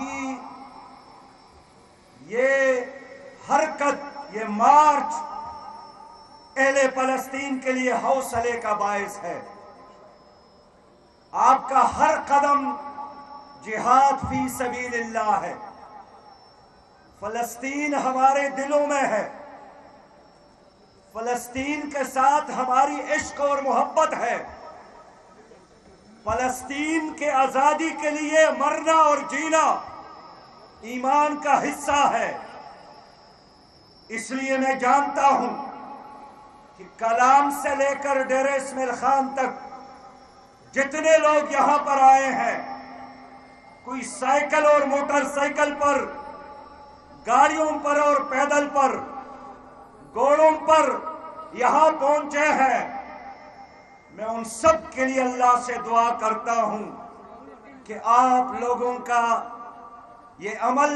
کی یہ حرکت، یہ مارچ اہل فلسطین کے لیے حوصلے کا باعث ہے۔ آپ کا ہر قدم جہاد فی سبیل اللہ ہے۔ فلسطین ہمارے دلوں میں ہے، فلسطین کے ساتھ ہماری عشق اور محبت ہے۔ فلسطین کے آزادی کے لیے مرنا اور جینا ایمان کا حصہ ہے۔ اس لیے میں جانتا ہوں کہ کلام سے لے کر ڈیرہ اسماعیل خان تک جتنے لوگ یہاں پر آئے ہیں، کوئی سائیکل اور موٹر سائیکل پر، گاڑیوں پر اور پیدل پر، گھوڑوں پر یہاں پہنچے ہیں، میں ان سب کے لیے اللہ سے دعا کرتا ہوں کہ آپ لوگوں کا یہ عمل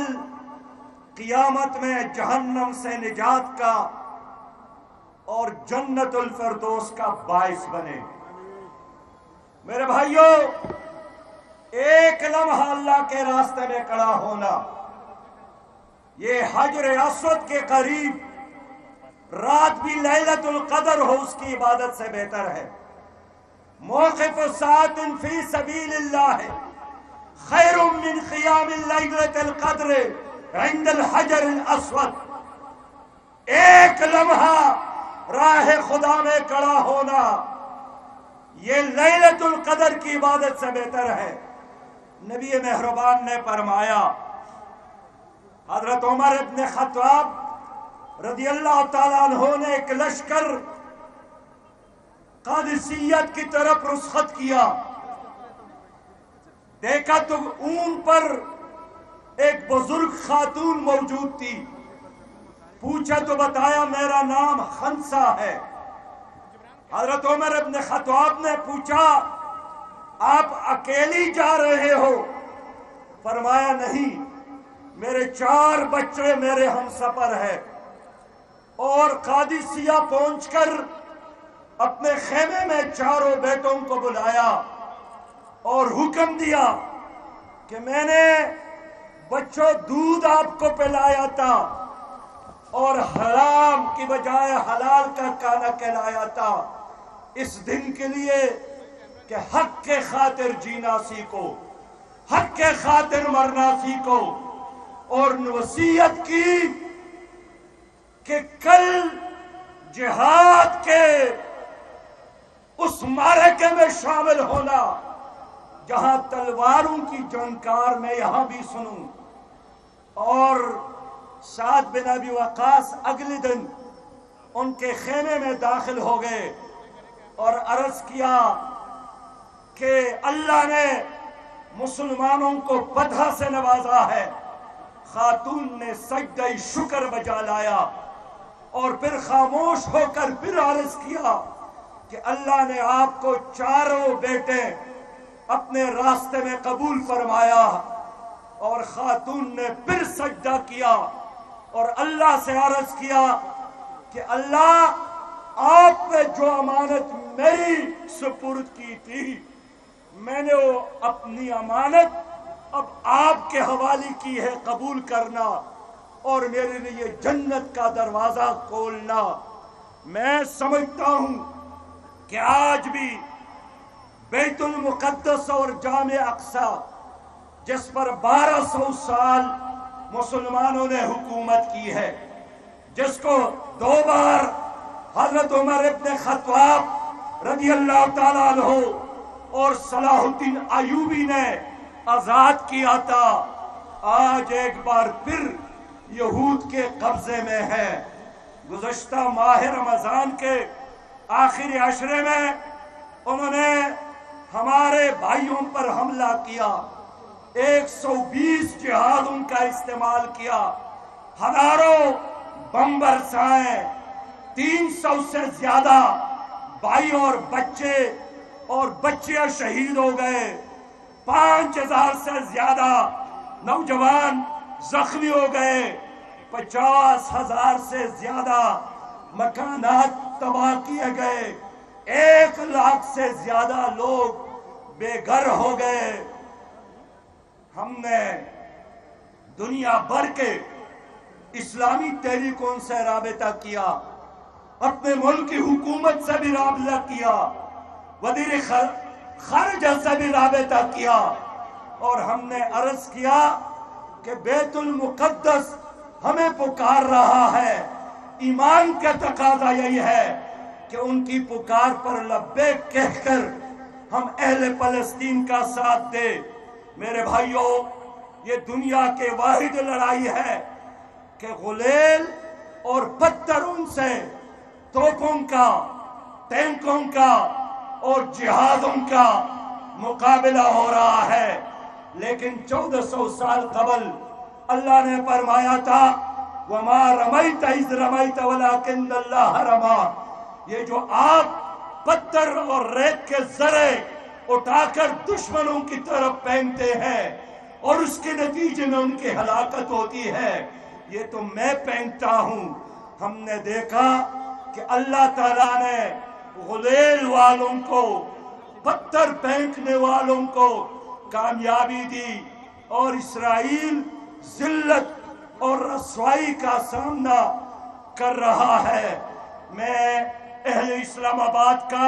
قیامت میں جہنم سے نجات کا اور جنت الفردوس کا باعث بنے۔ میرے بھائیوں، ایک لمحہ اللہ کے راستے میں کھڑا ہونا، یہ حجر اسود کے قریب رات بھی لیلۃ القدر ہو، اس کی عبادت سے بہتر ہے۔ موقف ساعۃ فی سبیل اللہ خیر من قیام لیلۃ القدر عند الحجر الاسود۔ ایک لمحہ راہ خدا میں کھڑا ہونا یہ لیلۃ القدر کی عبادت سے بہتر ہے۔ نبی مہربان نے فرمایا، حضرت عمر ابن خطاب رضی اللہ تعالیٰ عنہ نے ایک لشکر قادسیت کی طرف رخصت کیا، دیکھا تو اونٹ پر ایک بزرگ خاتون موجود تھی، پوچھا تو بتایا میرا نام خنسا ہے۔ حضرت عمر ابن خطاب نے پوچھا آپ اکیلی جا رہے ہو؟ فرمایا نہیں، میرے 4 بچے میرے ہم سفر ہے۔ اور قادسیہ پہنچ کر اپنے خیمے میں 4 بیٹوں کو بلایا اور حکم دیا کہ میں نے بچوں دودھ آپ کو پلایا تھا اور حرام کی بجائے حلال کا کھانا کھلایا تھا، اس دن کے لیے کہ حق کے خاطر جینا سیکھو، حق کے خاطر مرنا سیکھو۔ اور وصیت کی کہ کل جہاد کے اس معرکے میں شامل ہونا جہاں تلواروں کی جھنکار میں یہاں بھی سنوں۔ اور سعد بن ابی وقاص اگلے دن ان کے خیمے میں داخل ہو گئے اور عرض کیا کہ اللہ نے مسلمانوں کو فتح سے نوازا ہے۔ خاتون نے سجدہ شکر بجا لایا اور پھر خاموش ہو کر پھر عرض کیا کہ اللہ نے آپ کو 4 بیٹے اپنے راستے میں قبول فرمایا۔ اور خاتون نے پھر سجدہ کیا اور اللہ سے عرض کیا کہ اللہ آپ نے جو امانت میری سپرد کی تھی، میں نے وہ اپنی امانت اب آپ کے حوالے کی ہے، قبول کرنا اور میرے لیے جنت کا دروازہ کھولنا۔ میں سمجھتا ہوں کہ آج بھی بیت المقدس اور جامع اقصی جس پر 1200 سال مسلمانوں نے حکومت کی ہے، جس کو 2 بار حضرت عمر ابن خطاب رضی اللہ تعالیٰ عنہ اور صلاح الدین ایوبی نے آزاد کیا تھا، آج ایک بار پھر یہود کے قبضے میں ہے۔ گزشتہ ماہ رمضان کے آخری عشرے میں انہوں نے ہمارے بھائیوں پر حملہ کیا، 120 جہازوں کا استعمال کیا، ہزاروں بم برسائے، 300 سے زیادہ بھائی اور بچیاں شہید ہو گئے، 5000 سے زیادہ نوجوان زخمی ہو گئے، 50,000 سے زیادہ مکانات تباہ کیے گئے، 1 لاکھ سے زیادہ لوگ بے گھر ہو گئے۔ ہم نے دنیا بھر کے اسلامی تحریکوں سے رابطہ کیا، اپنے ملک کی حکومت سے بھی رابطہ کیا، وزیر خارجہ سے بھی رابطہ کیا، اور ہم نے عرض کیا کہ بیت المقدس ہمیں پکار رہا ہے۔ ایمان کا تقاضا یہی ہے کہ ان کی پکار پر لبیک کہہ کر ہم اہل فلسطین کا ساتھ دے۔ میرے بھائیوں، یہ دنیا کے واحد لڑائی ہے کہ غلیل اور پتھروں سے توپوں کا، ٹینکوں کا اور جہازوں کا مقابلہ ہو رہا ہے، لیکن 1400 سال قبل اللہ نے فرمایا تھا وَمَا رَمَيْتَ إِذْ رَمَيْتَ وَلَكِنَّ اللَّهَ رَمَى۔ یہ جو آپ پتھر اور ریت کے ذرے اٹھا کر دشمنوں کی طرف پھینکتے ہیں اور اس کے نتیجے میں ان کی ہلاکت ہوتی ہے، یہ تو میں پھینکتا ہوں۔ ہم نے دیکھا کہ اللہ تعالیٰ نے غلیل والوں کو، پتھر پھینکنے والوں کو کامیابی دی، اور اسرائیل ذلت اور رسوائی کا سامنا کر رہا ہے۔ میں اہل اسلام آباد کا،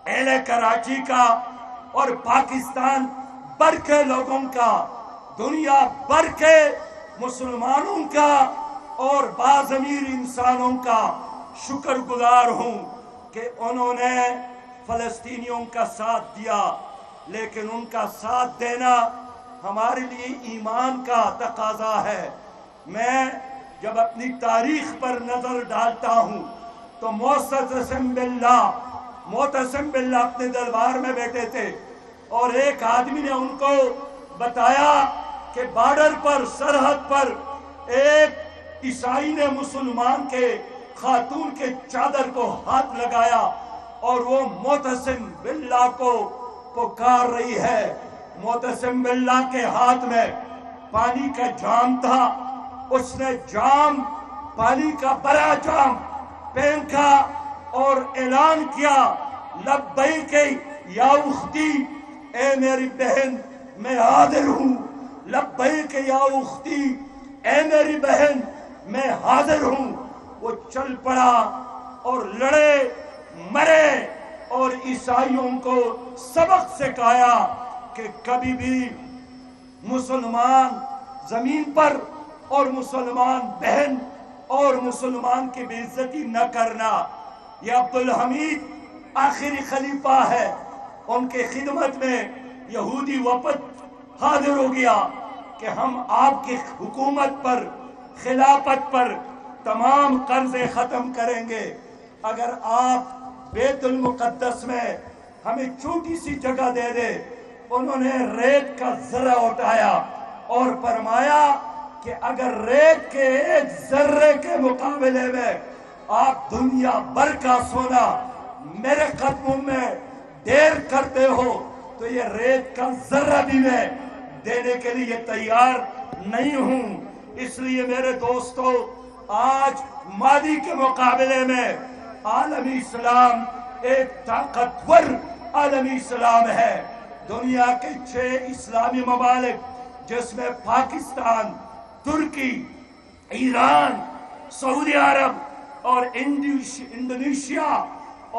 اہل کراچی کا اور پاکستان بھر کے لوگوں کا، دنیا بھر کے مسلمانوں کا اور باضمیر انسانوں کا شکر گزار ہوں کہ انہوں نے فلسطینیوں کا ساتھ دیا، لیکن ان کا ساتھ دینا ہمارے لیے ایمان کا تقاضا ہے۔ میں جب اپنی تاریخ پر نظر ڈالتا ہوں تو معتصم باللہ اپنے دربار میں بیٹھے تھے، اور ایک آدمی نے ان کو بتایا کہ بارڈر پر، سرحد پر ایک عیسائی نے مسلمان کے خاتون کے چادر کو ہاتھ لگایا اور وہ معتصم باللہ کو پکار رہی ہے۔ معتصم باللہ کے ہاتھ میں پانی کا جام تھا، اس نے جام، پانی کا بڑا جام پھینکا اور اعلان کیا لبیک یا اختی، اے میری بہن میں حاضر ہوں، لبیک یا اختی، اے میری بہن میں حاضر ہوں۔ وہ چل پڑا اور لڑے، مرے، اور عیسائیوں کو سبق سکھایا کہ کبھی بھی مسلمان زمین پر اور مسلمان بہن اور مسلمان کی بے عزتی نہ کرنا۔ یہ عبدالحمید آخری خلیفہ ہے، ان کے خدمت میں یہودی وفد حاضر ہو گیا کہ ہم آپ کی حکومت پر، خلافت پر تمام قرضے ختم کریں گے اگر آپ بیت المقدس میں ہمیں چھوٹی سی جگہ دے دے۔ انہوں نے ریت کا ذرہ اٹھایا اور فرمایا کہ اگر ریت کے ایک ذرے کے مقابلے میں آپ دنیا بھر کا سونا میرے قدموں میں ڈھیر کرتے ہو تو یہ ریت کا ذرہ بھی میں دینے کے لیے تیار نہیں ہوں۔ اس لیے میرے دوستو، آج ماضی کے مقابلے میں عالمی اسلام ایک طاقتور عالمی اسلام ہے۔ دنیا کے 6 اسلامی ممالک جس میں پاکستان، ترکی، ایران، سعودی عرب اور انڈونیشیا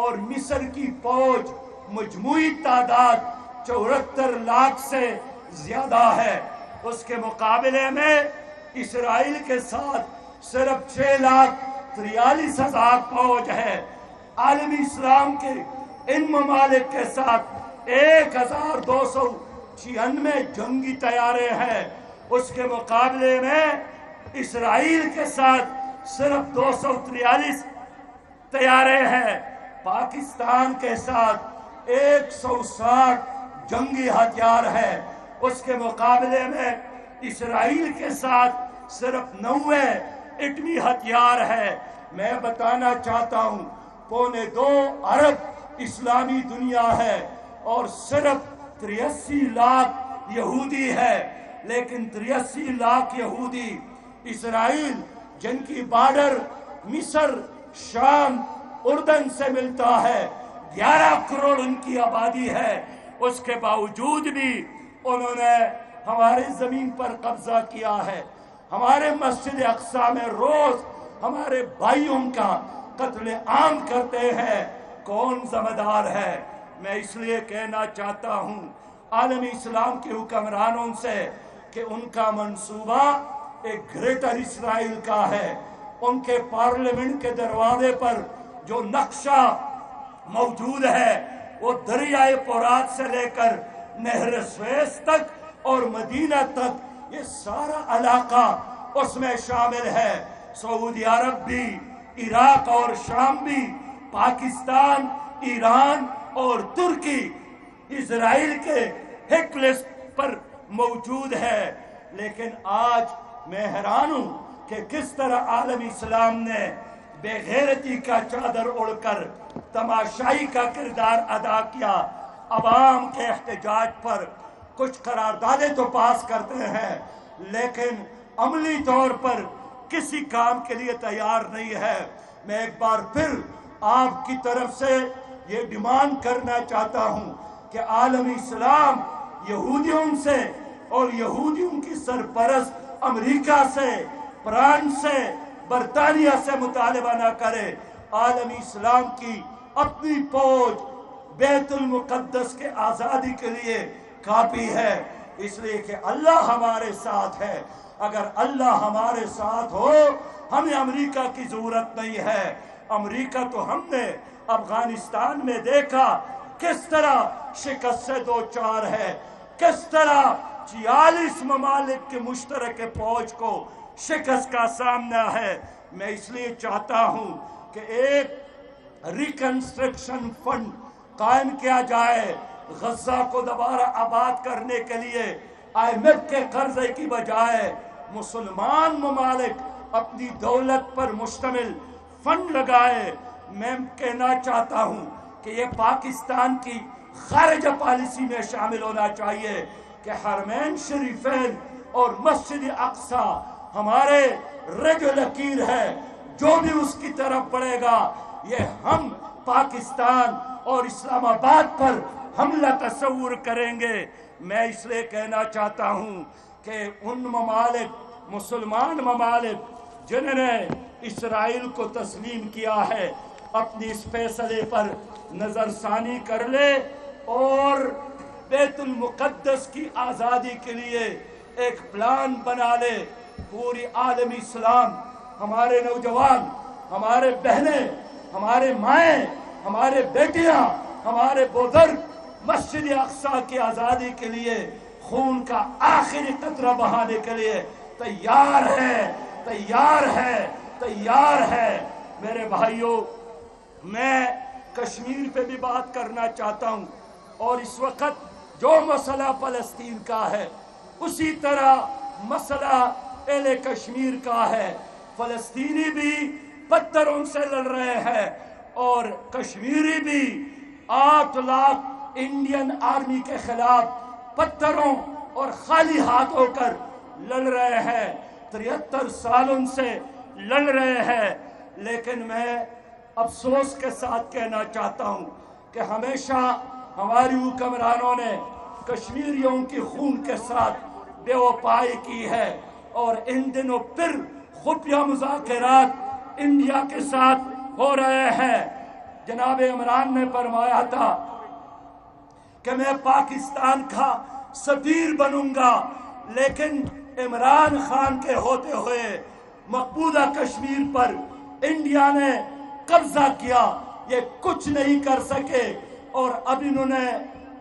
اور مصر کی فوج مجموعی تعداد 74 لاکھ سے زیادہ ہے۔ اس کے مقابلے میں اسرائیل کے ساتھ صرف 6,43,000 فوج ہے۔ عالمی اسلام کے ان ممالک کے ساتھ 1,296 جنگی طیارے ہیں۔ اس کے مقابلے میں اسرائیل کے ساتھ صرف 243 طیارے ہیں۔ پاکستان کے ساتھ 160 جنگی ہتھیار ہے۔ اس کے مقابلے میں اسرائیل کے ساتھ صرف 90 ایٹمی ہتھیار ہے۔ میں بتانا چاہتا ہوں 2.25 ارب اسلامی دنیا ہے اور صرف 83 لاکھ یہودی ہے، لیکن 83 لاکھ یہودی اسرائیل جن کی بارڈر مصر، شام، اردن سے ملتا ہے، 11 کروڑ ان کی آبادی ہے، اس کے باوجود بھی انہوں نے ہماری زمین پر قبضہ کیا ہے، ہمارے مسجد اقصی میں روز ہمارے بھائیوں کا قتل عام کرتے ہیں، کون ذمہ دار ہے؟ میں اس لیے کہنا چاہتا ہوں عالمی اسلام کے حکمرانوں سے کہ ان کا منصوبہ ایک گریٹر اسرائیل کا ہے۔ ان کے پارلیمنٹ کے دروازے پر جو نقشہ موجود ہے وہ دریائے فرات سے لے کر نہر سویس تک اور مدینہ تک، یہ سارا علاقہ اس میں شامل ہے۔ سعودی عرب بھی، عراق اور شام بھی، پاکستان، ایران اور ترکی اسرائیل کے ہٹ لسٹ پر موجود ہے۔ لیکن آج میں حیران ہوں کہ کس طرح عالم اسلام نے بے غیرتی کا چادر اڑ کر تماشائی کا کردار ادا کیا۔ عوام کے احتجاج پر کچھ قراردادیں تو پاس کرتے ہیں لیکن عملی طور پر کسی کام کے لیے تیار نہیں ہے۔ میں ایک بار پھر آپ کی طرف سے یہ ڈیمانڈ کرنا چاہتا ہوں کہ عالمی اسلام یہودیوں سے اور یہودیوں کی سرپرست امریکہ سے، فرانس سے، برطانیہ سے مطالبہ نہ کرے۔ عالمی اسلام کی اپنی فوج بیت المقدس کے آزادی کے لیے کافی ہے، اس لیے کہ اللہ ہمارے ساتھ ہے۔ اگر اللہ ہمارے ساتھ ہو ہمیں امریکہ کی ضرورت نہیں ہے۔ امریکہ تو ہم نے افغانستان میں دیکھا کس طرح شکست سے دو چار ہے، کس طرح 46 ممالک کے مشترک فوج کو شکست کا سامنا ہے۔ میں اس لیے چاہتا ہوں کہ ایک ریکنسٹرکشن فنڈ قائم کیا جائے غزہ کو دوبارہ آباد کرنے کے لیے۔ IMF کے قرضے کی بجائے مسلمان ممالک اپنی دولت پر مشتمل فنڈ لگائے۔ میں کہنا چاہتا ہوں کہ یہ پاکستان کی خارجہ پالیسی میں شامل ہونا چاہیے کہ حرمین شریفین اور مسجد اقصی ہمارے رگ لکیر ہے، جو بھی اس کی طرف بڑھے گا یہ ہم پاکستان اور اسلام آباد پر حملہ تصور کریں گے۔ میں اس لیے کہنا چاہتا ہوں کہ ان ممالک، مسلمان ممالک جنہوں نے اسرائیل کو تسلیم کیا ہے، اپنی اس فیصلے پر نظر ثانی کر لے اور بیت المقدس کی آزادی کے لیے ایک پلان بنا لے۔ پوری عالمی اسلام، ہمارے نوجوان، ہمارے بہنیں، ہمارے مائیں، ہمارے بیٹیاں، ہمارے بزرگ مسجد اقصی کی آزادی کے لیے خون کا آخری قطرہ بہانے کے لیے تیار ہے، تیار ہے، تیار ہے۔ میرے بھائیوں، میں کشمیر پہ بھی بات کرنا چاہتا ہوں، اور اس وقت جو مسئلہ فلسطین کا ہے اسی طرح مسئلہ اہل کشمیر کا ہے۔ فلسطینی بھی پتھروں سے لڑ رہے ہیں اور کشمیری بھی 8 لاکھ انڈین آرمی کے خلاف پتھروں اور خالی ہاتھ ہو کر لڑ رہے ہیں، 73 سالوں سے لڑ رہے ہیں۔ لیکن میں افسوس کے ساتھ کہنا چاہتا ہوں کہ ہمیشہ ہماری حکمرانوں نے کشمیریوں کی خون کے ساتھ بے وفائی کی ہے، اور ان دنوں پھر خفیہ مذاکرات انڈیا کے ساتھ ہو رہے ہیں۔ جناب عمران نے فرمایا تھا کہ میں پاکستان کا سفیر بنوں گا، لیکن عمران خان کے ہوتے ہوئے مقبوضہ کشمیر پر انڈیا نے قبضہ کیا، یہ کچھ نہیں کر سکے، اور اب انہوں نے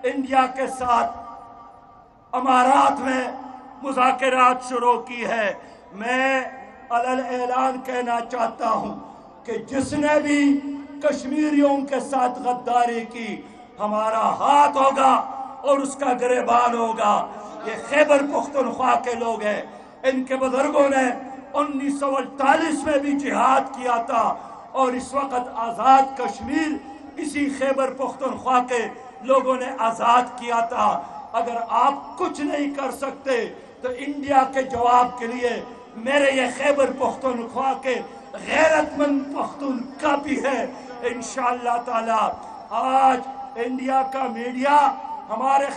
انڈیا کے ساتھ امارات میں مذاکرات شروع کی ہے۔ میں علل اعلان کہنا چاہتا ہوں کہ جس نے بھی کشمیریوں کے ساتھ غداری کی ہمارا ہاتھ ہوگا اور اس کا گریبان ہوگا۔ یہ خیبر پختونخوا کے لوگ ہیں، ان کے بزرگوں نے 1948 میں بھی جہاد کیا تھا، اور اس وقت آزاد کشمیر اسی خیبر پختونخوا کے لوگوں نے آزاد کیا تھا۔ اگر آپ کچھ نہیں کر سکتے تو انڈیا کے جواب کے لیے میرے یہ خیبر پختونخوا کے غیرت مند پختون کافی ہے انشاءاللہ تعالی۔ آج انڈیا کا میڈیا ہمارے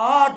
8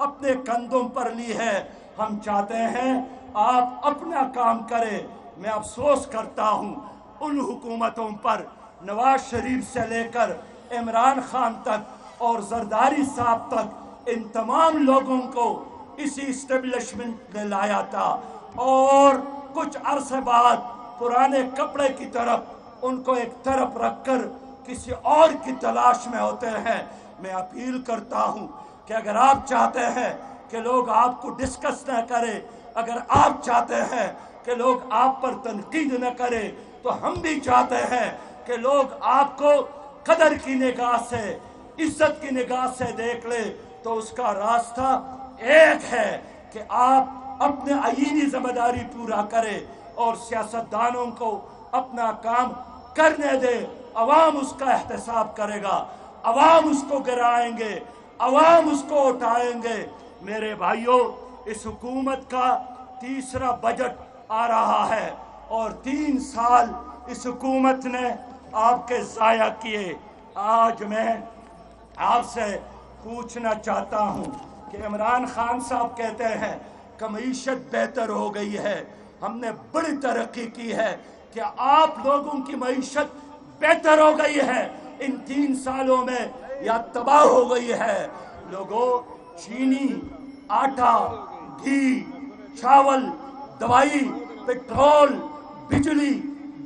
اپنے کندھوں پر لی ہے۔ ہم چاہتے ہیں آپ اپنا کام کریں۔ میں افسوس کرتا ہوں ان حکومتوں پر، نواز شریف سے لے کر عمران خان تک اور زرداری صاحب تک، ان تمام لوگوں کو اسی اسٹیبلشمنٹ نے لایا تھا، اور کچھ عرصے بعد پرانے کپڑے کی طرف ان کو ایک طرف رکھ کر کسی اور کی تلاش میں ہوتے ہیں۔ میں اپیل کرتا ہوں کہ اگر آپ چاہتے ہیں کہ لوگ آپ کو ڈسکس نہ کریں، اگر آپ چاہتے ہیں کہ لوگ آپ پر تنقید نہ کریں، تو ہم بھی چاہتے ہیں کہ لوگ آپ کو قدر کی نگاہ سے، عزت کی نگاہ سے دیکھ لے۔ تو اس کا راستہ ایک ہے کہ آپ اپنے آئینی ذمہ داری پورا کریں اور سیاستدانوں کو اپنا کام کرنے دے۔ عوام اس کا احتساب کرے گا، عوام اس کو گرائیں گے، عوام اس کو اٹھائیں گے۔ میرے بھائیوں، اس حکومت کا تیسرا بجٹ آ رہا ہے اور 3 سال اس حکومت نے آپ کے ضائع کیے۔ آج میں آپ سے پوچھنا چاہتا ہوں کہ عمران خان صاحب کہتے ہیں کہ معیشت بہتر ہو گئی ہے، ہم نے بڑی ترقی کی ہے، کہ آپ لوگوں کی معیشت بہتر ہو گئی ہے ان 3 سالوں میں یا تباہ ہو گئی ہے؟ لوگوں، چینی، آٹا، گھی، چاول، دوائی، پیٹرول، بجلی،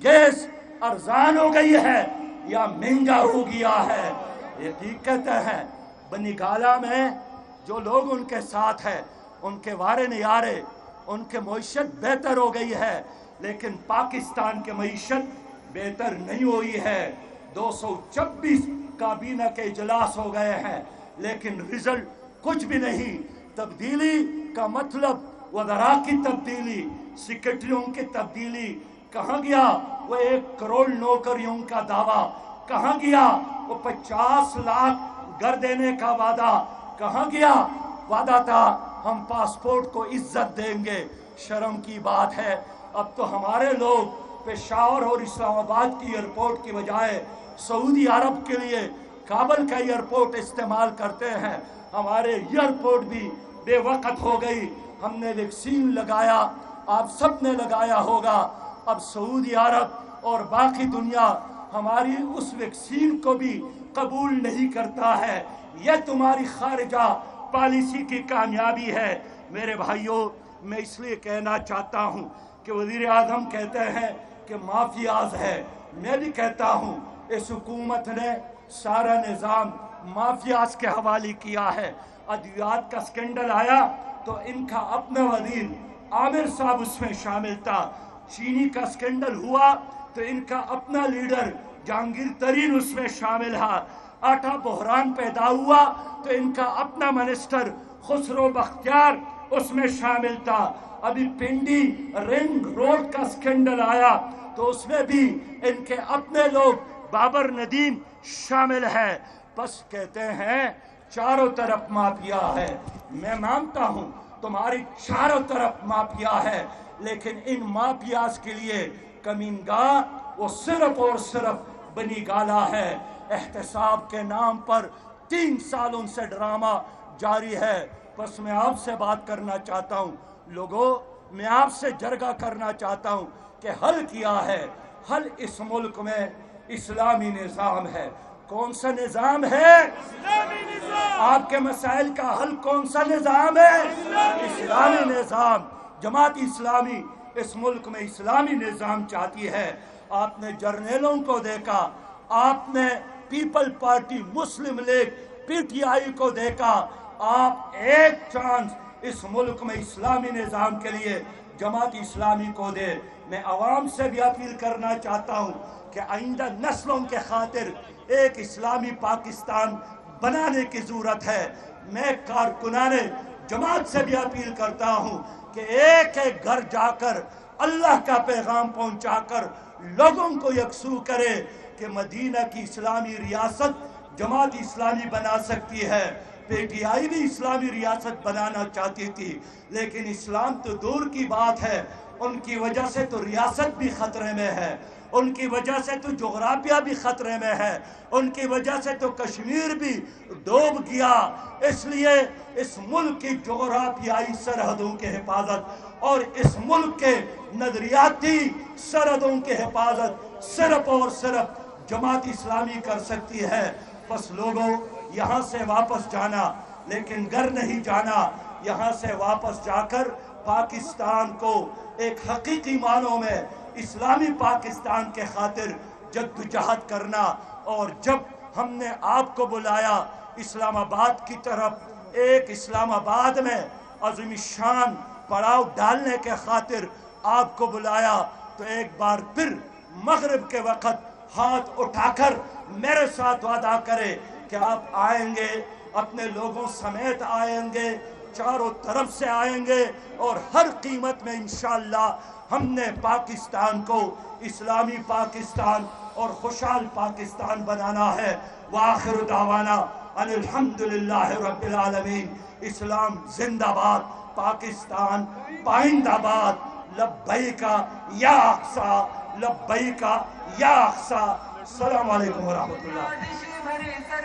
گیس ارزان ہو گئی ہے یا مہنگا ہو گیا ہے؟ یہ حقیقت ہے۔ بنی گالہ میں جو لوگ ان کے ساتھ ہیں، ان کے وارے نیارے، ان کے معیشت بہتر ہو گئی ہے، لیکن پاکستان کے معیشت بہتر نہیں ہوئی ہے۔ 226 کابینہ کے اجلاس ہو گئے ہیں، لیکن رزلٹ کچھ بھی نہیں۔ تبدیلی کا مطلب وزراء کی تبدیلی، سیکرٹریوں کی تبدیلی کہاں گیا؟ وہ 1 کروڑ نوکریوں کا دعویٰ کہاں گیا؟ وہ 50 لاکھ گھر دینے کا وعدہ کہاں گیا؟ وعدہ تھا ہم پاسپورٹ کو عزت دیں گے، شرم کی بات ہے اب تو ہمارے لوگ پشاور اور اسلام آباد کی ایئرپورٹ کی بجائے سعودی عرب کے لیے کابل کا ایئرپورٹ استعمال کرتے ہیں۔ ہمارے ایئرپورٹ بھی بے وقت ہو گئی۔ ہم نے ویکسین لگایا، آپ سب نے لگایا ہوگا، اب سعودی عرب اور باقی دنیا ہماری اس ویکسین کو بھی قبول نہیں کرتا ہے۔ یہ تمہاری خارجہ پالیسی کی کامیابی ہے۔ میرے بھائیوں، میں اس لیے کہنا چاہتا ہوں کہ وزیر اعظم کہتے ہیں کہ مافیاز ہے، میں بھی کہتا ہوں اس حکومت نے سارا نظام مافیاز کے حوالے کیا ہے۔ ادویات کا سکینڈل آیا تو ان کا اپنا وزیر عامر صاحب اس میں شامل تھا۔ چینی کا سکینڈل ہوا تو ان کا اپنا لیڈر جہانگیر ترین اس میں شامل ہے۔ آٹا بحران پیدا ہوا تو ان کا اپنا منسٹر خسرو بختیار اس میں شامل تھا۔ ابھی پنڈی رنگ روڈ کا سکینڈل آیا تو اس میں بھی ان کے اپنے لوگ بابر ندیم شامل ہے۔ بس کہتے ہیں چاروں طرف مافیا ہے۔ میں مانتا ہوں تمہاری چاروں طرف مافیا ہے، لیکن ان مافیاز کے لیے کمینگاہ وہ صرف اور صرف بنی گالہ ہے۔ احتساب کے نام پر 3 سالوں سے ڈرامہ جاری ہے۔ بس میں آپ سے بات کرنا چاہتا ہوں لوگوں، میں آپ سے جرگہ کرنا چاہتا ہوں کہ حل کیا ہے؟ حل اس ملک میں اسلامی نظام ہے۔ کون سا نظام ہے؟ اسلامی نظام۔ آپ کے مسائل کا حل کون سا نظام ہے؟ اسلامی نظام۔ جماعت اسلامی اس ملک میں اسلامی نظام چاہتی ہے۔ آپ نے جرنیلوں کو دیکھا، آپ نے people party, Muslim league, P T I کو دیکھا۔ آپ ایک چانس اس ملک میں اسلامی نظام کے لیے جماعت اسلامی کو دے۔ میں عوام سے بھی اپیل کرنا چاہتا ہوں کہ آئندہ نسلوں کے خاطر ایک اسلامی پاکستان بنانے کی ضرورت ہے۔ میں کارکنان جماعت سے بھی اپیل کرتا ہوں کہ ایک ایک گھر جا کر اللہ کا پیغام پہنچا کر لوگوں کو یکسو کرے کہ مدینہ کی اسلامی ریاست جماعت اسلامی بنا سکتی ہے۔ PTI بھی اسلامی ریاست بنانا چاہتی تھی، لیکن اسلام تو دور کی بات ہے، ان کی وجہ سے تو ریاست بھی خطرے میں ہے، ان کی وجہ سے تو جغرافیہ بھی خطرے میں ہے، ان کی وجہ سے تو کشمیر بھی ڈوب گیا۔ اس لیے اس ملک کی جغرافیائی سرحدوں کے حفاظت اور اس ملک کے نظریاتی سرحدوں کے حفاظت صرف اور صرف جماعت اسلامی کر سکتی ہے۔ بس لوگوں، یہاں سے واپس جانا، لیکن گھر نہیں جانا، یہاں سے واپس جا کر پاکستان کو ایک حقیقی معنوں میں اسلامی پاکستان کے خاطر جدوجہد کرنا۔ اور جب ہم نے آپ کو بلایا اسلام آباد کی طرف، ایک اسلام آباد میں عظیم الشان پڑاؤ ڈالنے کے خاطر آپ کو بلایا، تو ایک بار پھر مغرب کے وقت ہاتھ اٹھا کر میرے ساتھ وعدہ کرے کہ آپ آئیں گے، اپنے لوگوں سمیت آئیں گے، چاروں طرف سے آئیں گے، اور ہر قیمت میں انشاءاللہ ہم نے پاکستان کو اسلامی پاکستان اور خوشحال پاکستان بنانا ہے۔ وآخر دعوانا ان الحمدللہ رب العالمین۔ اسلام زندہ باد، پاکستان پائندہ باد۔ لبیک یا اقصی، لبیک یا اقصی۔ السلام علیکم ورحمۃ اللہ۔